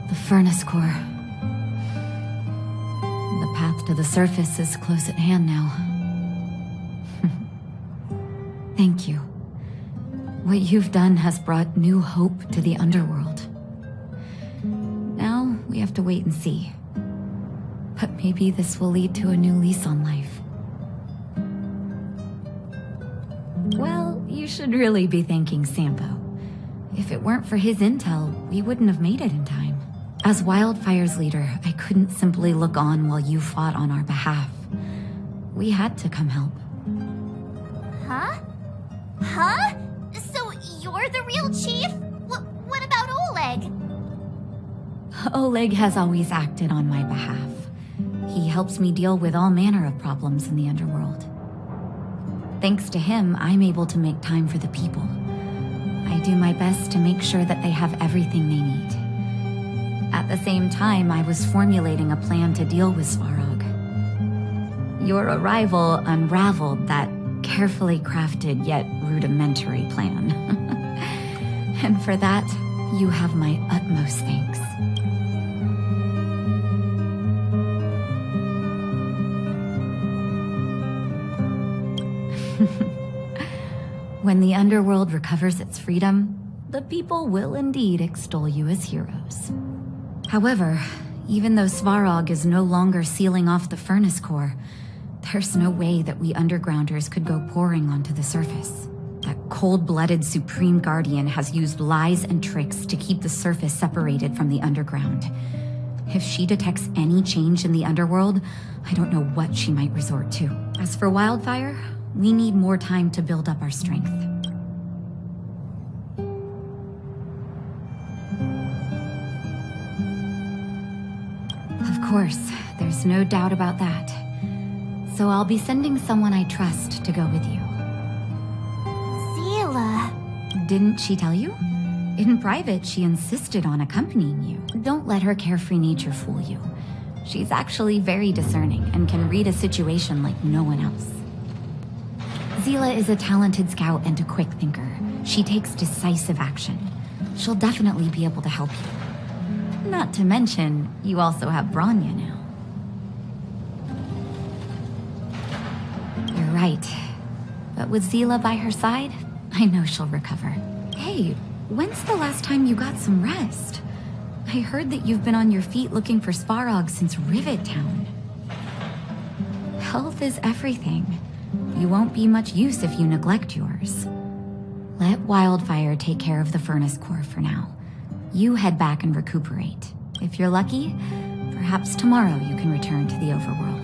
The furnace core. The path to the surface is close at hand now. Thank you. What you've done has brought new hope to the underworld. Now, we have to wait and see. But maybe this will lead to a new lease on life. Well, you should really be thanking Sampo. If it weren't for his intel, we wouldn't have made it in time. As Wildfire's leader, I couldn't simply look on while you fought on our behalf. We had to come help. Huh? Huh? So you're the real chief? What about Oleg? Oleg has always acted on my behalf. He helps me deal with all manner of problems in the underworld. Thanks to him, I'm able to make time for the people. I do my best to make sure that they have everything they need. At the same time, I was formulating a plan to deal with Svarog. Your arrival unraveled that carefully crafted yet rudimentary plan. And for that, you have my utmost thanks. When the underworld recovers its freedom, the people will indeed extol you as heroes. However, even though Svarog is no longer sealing off the furnace core, there's no way that we undergrounders could go pouring onto the surface. That cold-blooded Supreme Guardian has used lies and tricks to keep the surface separated from the underground. If she detects any change in the underworld, I don't know what she might resort to. As for Wildfire, we need more time to build up our strength. Of course, there's no doubt about that. So I'll be sending someone I trust to go with you. Zila. Didn't she tell you? In private, she insisted on accompanying you. Don't let her carefree nature fool you. She's actually very discerning and can read a situation like no one else. Zila is a talented scout and a quick thinker. She takes decisive action. She'll definitely be able to help you. Not to mention, you also have Branya now. You're right. But with Zila by her side, I know she'll recover. Hey, when's the last time you got some rest? I heard that you've been on your feet looking for Svarog since Rivet Town. Health is everything. You won't be much use if you neglect yours. Let Wildfire take care of the furnace core for now. You head back and recuperate. If you're lucky, perhaps tomorrow you can return to the overworld.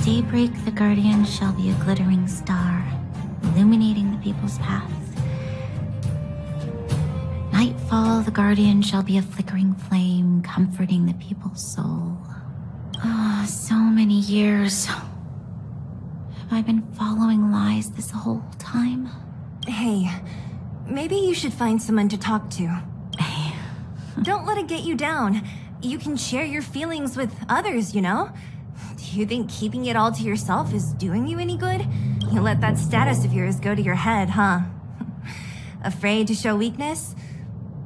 Daybreak, the Guardian shall be a glittering star, illuminating the people's paths. Nightfall, the Guardian shall be a flickering flame, comforting the people's soul. Ah, so many years. Have I been following lies this whole time? Hey, maybe you should find someone to talk to. Don't let it get you down. You can share your feelings with others, you know? Do you think keeping it all to yourself is doing you any good? You let that status of yours go to your head, huh? Afraid to show weakness?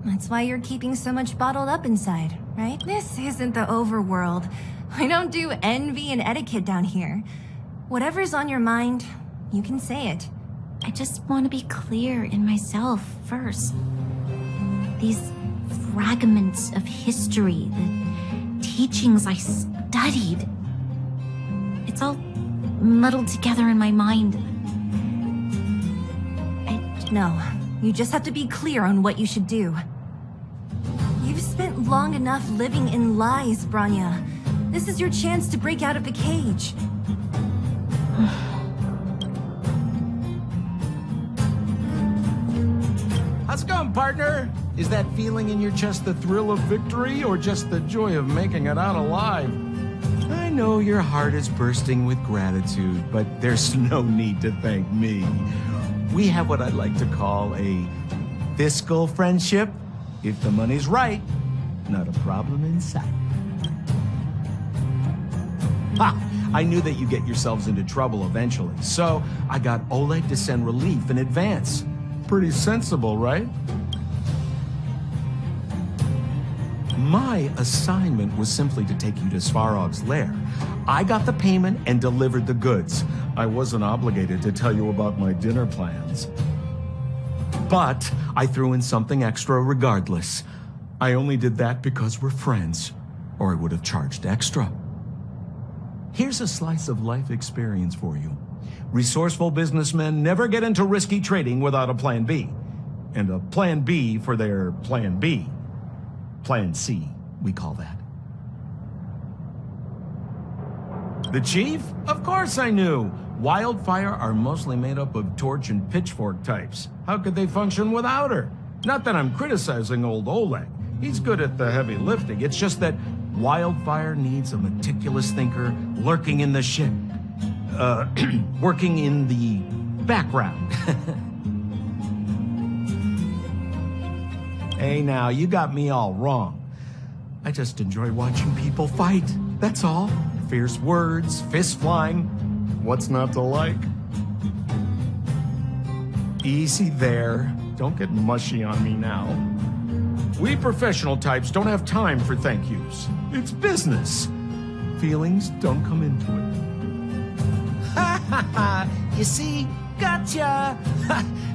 That's why you're keeping so much bottled up inside, right? This isn't the overworld. I don't do envy and etiquette down here. Whatever's on your mind, you can say it. I just want to be clear in myself first. These fragments of history, the teachings I studied, It's all muddled together in my mind. No, you just have to be clear on what you should do. You've spent long enough living in lies, Branya. This is your chance to break out of the cage. How's it going, partner? Is that feeling in your chest the thrill of victory or just the joy of making it out alive? I know your heart is bursting with gratitude, but there's no need to thank me. We have what I'd like to call a fiscal friendship. If the money's right, not a problem in sight. Ha! I knew that you'd get yourselves into trouble eventually, so I got Oleg to send relief in advance. Pretty sensible, right? My assignment was simply to take you to Svarog's lair. I got the payment and delivered the goods. I wasn't obligated to tell you about my dinner plans. But I threw in something extra regardless. I only did that because we're friends, or I would have charged extra. Here's a slice of life experience for you. Resourceful businessmen never get into risky trading without a plan B. And a plan B for their plan B. Plan C, we call that. The chief? Of course I knew. Wildfire are mostly made up of torch and pitchfork types. How could they function without her? Not that I'm criticizing old Oleg. He's good at the heavy lifting. It's just that Wildfire needs a meticulous thinker lurking in the ship. Working in the background. Hey now, you got me all wrong. I just enjoy watching people fight, that's all. Fierce words, fists flying. What's not to like? Easy there. Don't get mushy on me now. We professional types don't have time for thank yous. It's business. Feelings don't come into it. Ha ha ha! You see? Gotcha!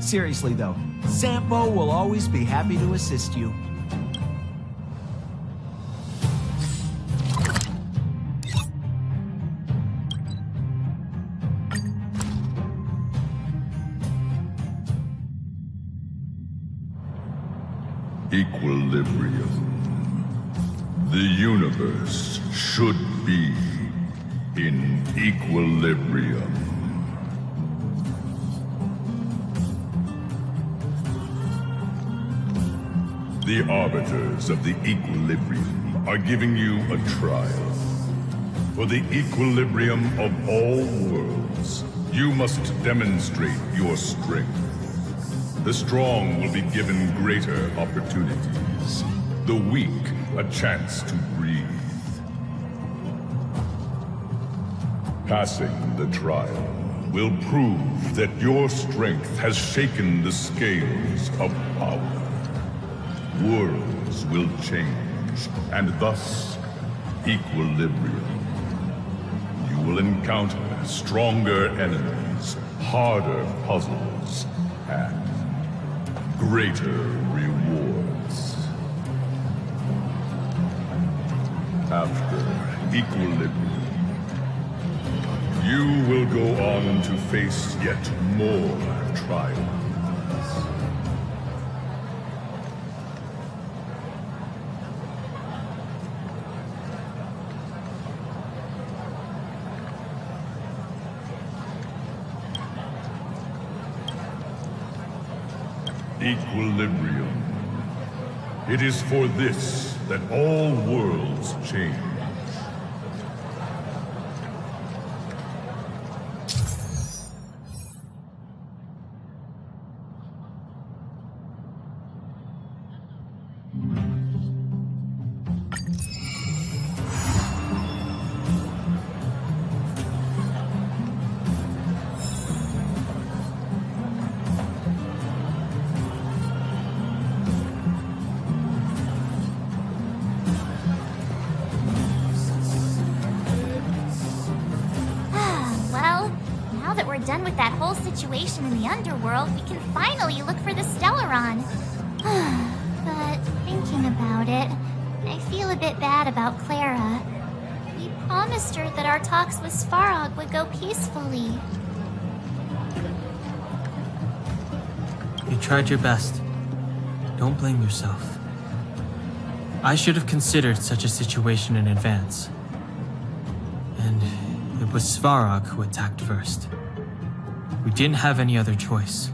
Seriously though, Sampo will always be happy to assist you. Equilibrium. The universe should be in equilibrium. The arbiters of the equilibrium are giving you a trial. For the equilibrium of all worlds, you must demonstrate your strength. The strong will be given greater opportunities. The weak, a chance to breathe. Passing the trial will prove that your strength has shaken the scales of power. Worlds will change, and thus, equilibrium. You will encounter stronger enemies, harder puzzles, and greater rewards. After equilibrium, you will go on to face yet more trials. Equilibrium. It is for this that all worlds change. Done with that whole situation in the underworld, we can finally look for the Stellaron. But thinking about it, I feel a bit bad about Clara. We promised her that our talks with Svarog would go peacefully. You tried your best. Don't blame yourself. I should have considered such a situation in advance. And it was Svarog who attacked first. We didn't have any other choice.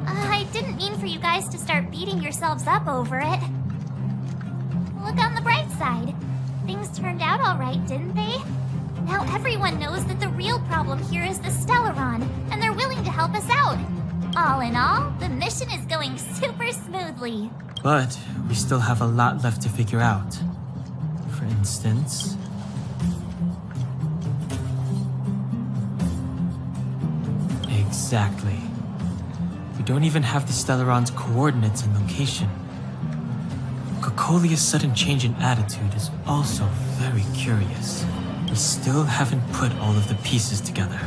I didn't mean for you guys to start beating yourselves up over it. Look on the bright side. Things turned out all right, didn't they? Now everyone knows that the real problem here is the Stellaron, and they're willing to help us out. All in all, the mission is going super smoothly. But we still have a lot left to figure out. For instance... Exactly. We don't even have the Stellaron's coordinates and location. Cocolia's sudden change in attitude is also very curious. We still haven't put all of the pieces together.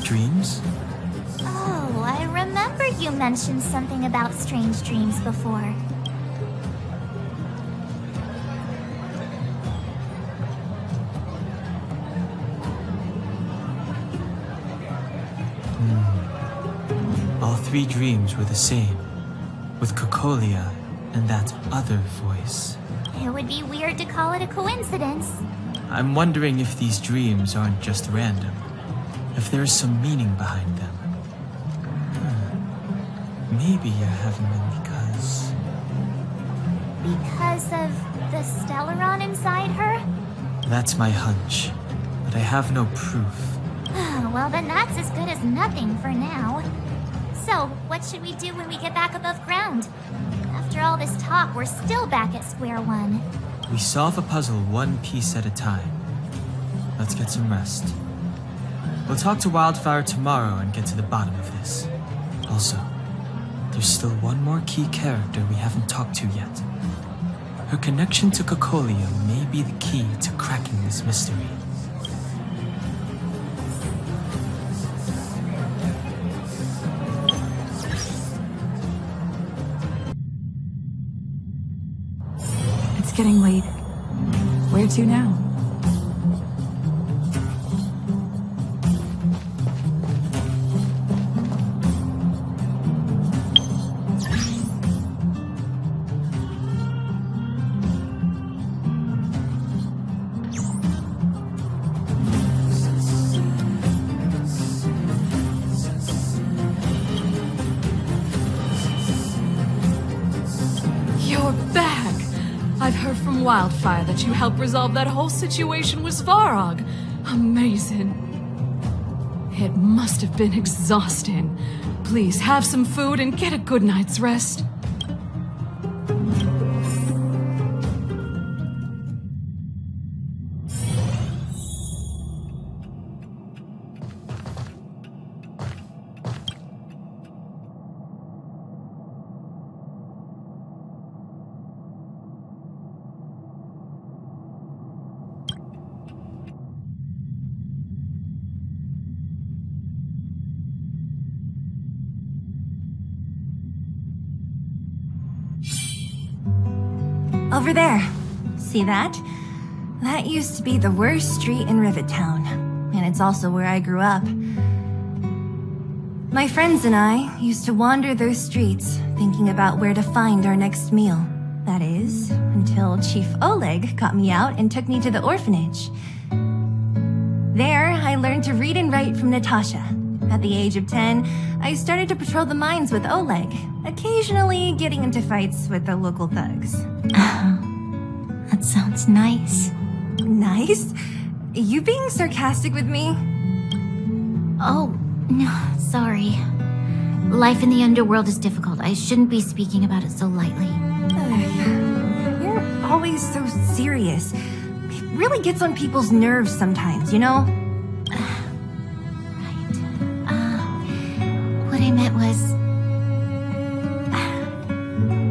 Dreams? Oh, I remember you mentioned something about strange dreams before. All three dreams were the same, with Cocolia and that other voice. It would be weird to call it a coincidence. I'm wondering if these dreams aren't just random, if there is some meaning behind them. Maybe you're having them because... Because of the Stellaron inside her? That's my hunch, but I have no proof. Well, then that's as good as nothing for now. So, what should we do when we get back above ground? After all this talk, we're still back at square one. We solve a puzzle one piece at a time. Let's get some rest. We'll talk to Wildfire tomorrow and get to the bottom of this. Also, there's still one more key character we haven't talked to yet. Her connection to Cocolia may be the key to cracking this mystery. It's getting late. Where to now? You're back! I've heard from Wildfire that you helped resolve that whole situation with Svarog. Amazing. It must have been exhausting. Please have some food and get a good night's rest. Over there. See that? That used to be the worst street in Rivet Town. And it's also where I grew up. My friends and I used to wander those streets, thinking about where to find our next meal. That is, until Chief Oleg got me out and took me to the orphanage. There, I learned to read and write from Natasha. At the age of 10, I started to patrol the mines with Oleg, occasionally getting into fights with the local thugs. That sounds nice. Nice? You being sarcastic with me? Oh, no, sorry. Life in the underworld is difficult. I shouldn't be speaking about it so lightly. You're always so serious. It really gets on people's nerves sometimes, you know? Right. What I meant was...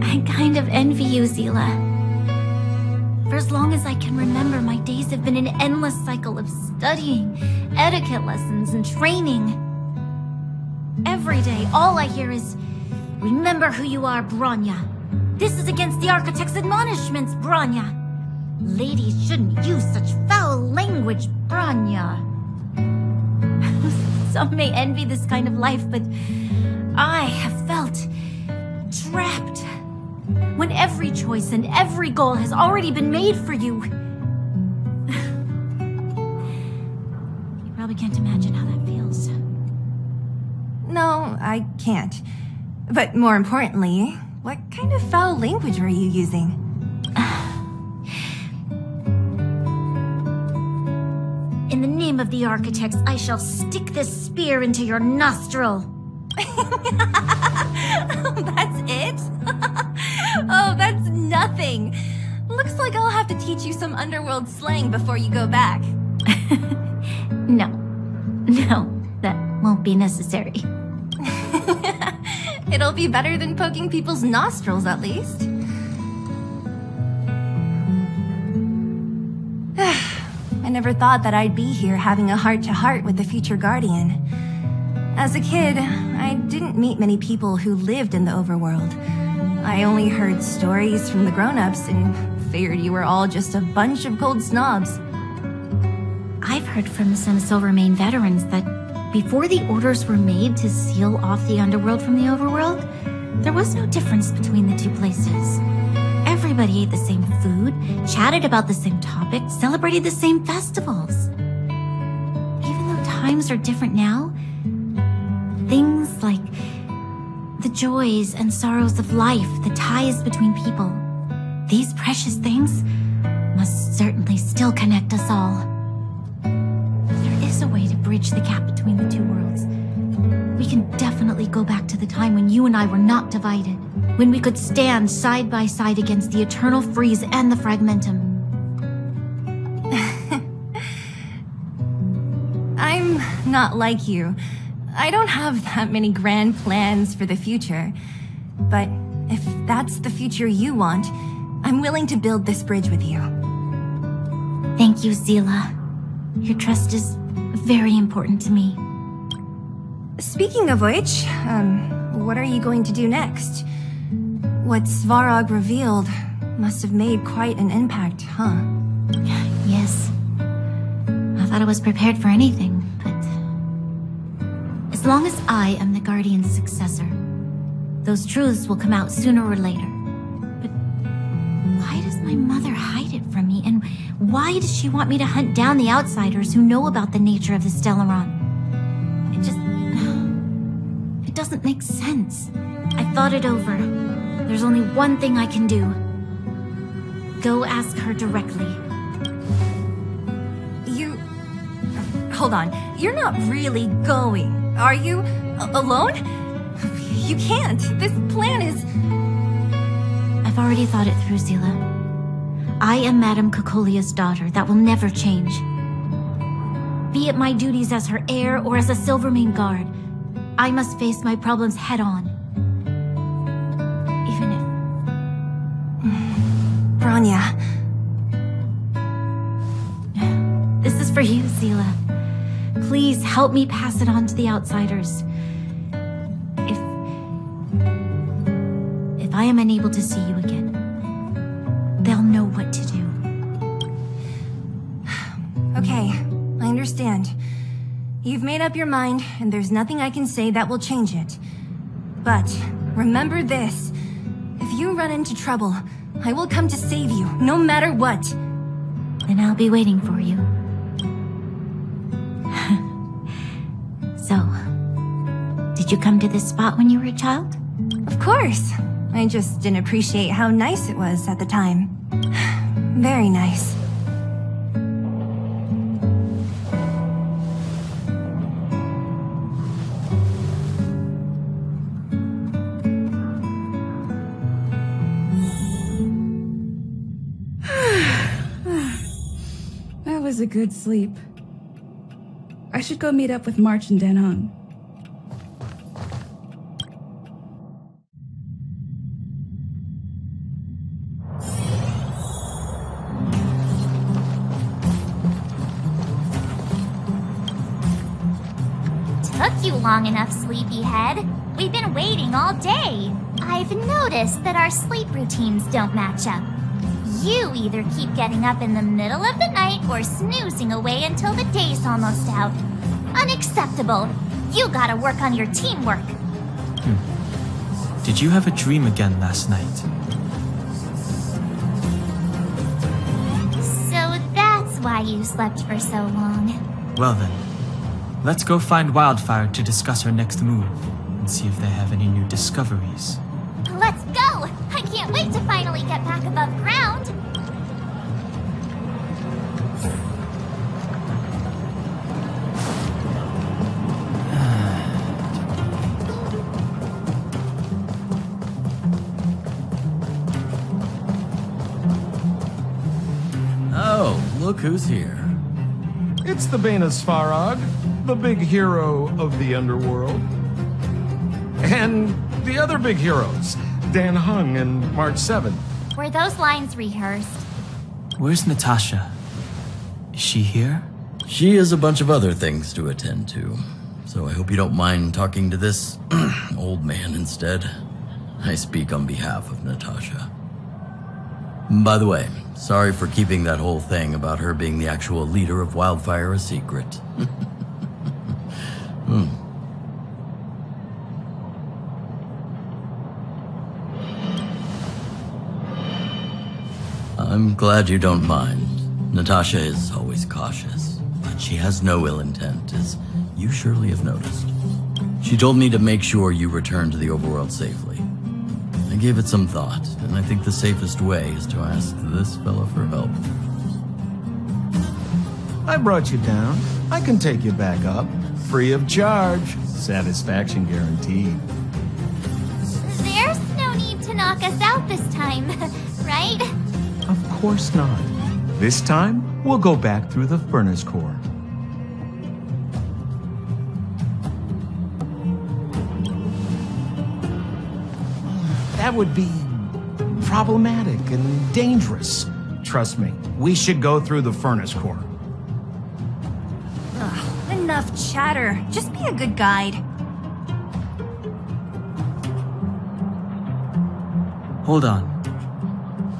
I kind of envy you, Zila. For as long as I can remember, my days have been an endless cycle of studying, etiquette lessons, and training. Every day, all I hear is, "Remember who you are, Bronya. This is against the Architect's admonishments, Bronya. Ladies shouldn't use such foul language, Branya. Some may envy this kind of life, but I have felt trapped when every choice and every goal has already been made for you. You probably can't imagine how that feels. No, I can't. But more importantly, what kind of foul language were you using? In the name of the architects, I shall stick this spear into your nostril. That's it? Oh, that's nothing. Looks like I'll have to teach you some underworld slang before you go back. No, that won't be necessary. It'll be better than poking people's nostrils, at least. I never thought that I'd be here having a heart-to-heart with the future Guardian. As a kid, I didn't meet many people who lived in the overworld. I only heard stories from the grown-ups and figured you were all just a bunch of cold snobs. I've heard from some Silvermane veterans that before the orders were made to seal off the underworld from the overworld, there was no difference between the two places. Everybody ate the same food, chatted about the same topics, celebrated the same festivals. Even though times are different now, things like the joys and sorrows of life, the ties between people, these precious things must certainly still connect us all. There is a way to bridge the gap between the two worlds. We can definitely go back to the time when you and I were not divided, when we could stand side by side against the eternal freeze and the fragmentum. I'm not like you. I don't have that many grand plans for the future. But if that's the future you want, I'm willing to build this bridge with you. Thank you, Zila. Your trust is very important to me. Speaking of which, what are you going to do next? What Svarog revealed must have made quite an impact, huh? Yes. I thought I was prepared for anything, but as long as I am the Guardian's successor, those truths will come out sooner or later. But why does my mother hide it from me? And why does she want me to hunt down the outsiders who know about the nature of the Stellaron? It doesn't make sense. I thought it over. There's only one thing I can do. Go ask her directly. Hold on. You're not really going, are you? Alone? You can't. This plan is... I've already thought it through, Zila. I am Madame Cocolia's daughter. That will never change. Be it my duties as her heir or as a Silvermane guard, I must face my problems head-on. Even if... Branya. This is for you, Zila. Please help me pass it on to the outsiders. If I am unable to see you again, they'll know what to do. Okay, I understand. You've made up your mind, and there's nothing I can say that will change it. But remember this. If you run into trouble, I will come to save you, no matter what. Then I'll be waiting for you. So, did you come to this spot when you were a child? Of course. I just didn't appreciate how nice it was at the time. Very nice. That was a good sleep. I should go meet up with March and Denhong. Took you long enough, sleepyhead. We've been waiting all day. I've noticed that our sleep routines don't match up. You either keep getting up in the middle of the night or snoozing away until the day's almost out. Unacceptable. You gotta work on your teamwork. Did you have a dream again last night? So that's why you slept for so long. Well then, let's go find Wildfire to discuss our next move and see if they have any new discoveries. Let's go! I can't wait to finally get back above ground. Oh, look who's here. It's the Bane of Svarog, the big hero of the underworld. And the other big heroes, Dan Hung and March 7. Were those lines rehearsed? Where's Natasha? Is she here? She has a bunch of other things to attend to, so I hope you don't mind talking to this old man instead. I speak on behalf of Natasha. By the way, sorry for keeping that whole thing about her being the actual leader of Wildfire a secret. I'm glad you don't mind. Natasha is always cautious, but she has no ill intent, as you surely have noticed. She told me to make sure you return to the overworld safely. I gave it some thought, and I think the safest way is to ask this fella for help. I brought you down. I can take you back up. Free of charge. Satisfaction guaranteed. There's no need to knock us out this time, right? Of course not. This time, we'll go back through the furnace core. That would be problematic and dangerous. Trust me, we should go through the furnace core. Ugh, enough chatter. Just be a good guide. Hold on.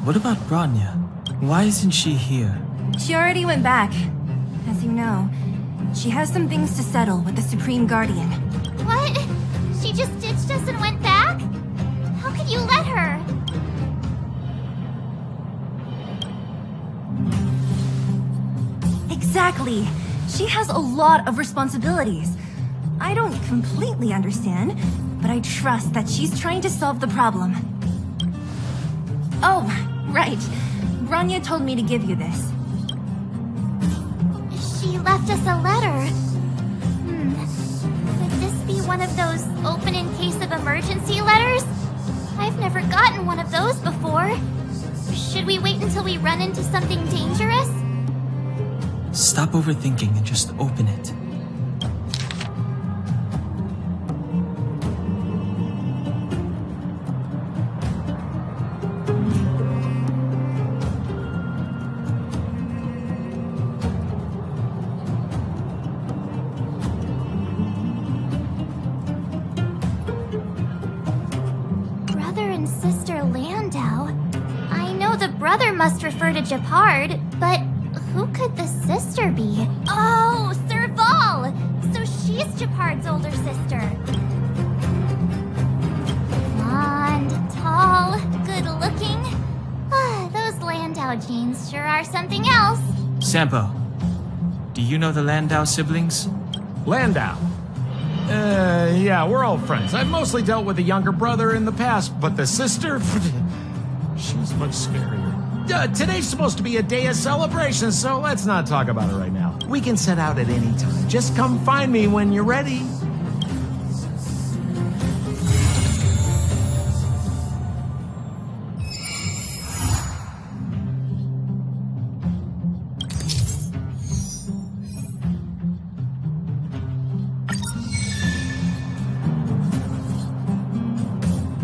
What about Bronya? Why isn't she here? She already went back. As you know, she has some things to settle with the Supreme Guardian. What? She just ditched us and went back? How could you let her? Exactly. She has a lot of responsibilities. I don't completely understand, but I trust that she's trying to solve the problem. Oh, right. Bronya told me to give you this. She left us a letter. Could this be one of those open in case of emergency letters? I've never gotten one of those before. Should we wait until we run into something dangerous? Stop overthinking and just open it. Must refer to Japard, but who could the sister be? Oh, Serval! So she's Japard's older sister. Blonde, tall, good-looking. Those Landau genes sure are something else. Sampo, do you know the Landau siblings? Landau? Yeah, we're all friends. I've mostly dealt with the younger brother in the past, but the sister? She's much scarier. Today's supposed to be a day of celebration, so let's not talk about it right now. We can set out at any time. Just come find me when you're ready.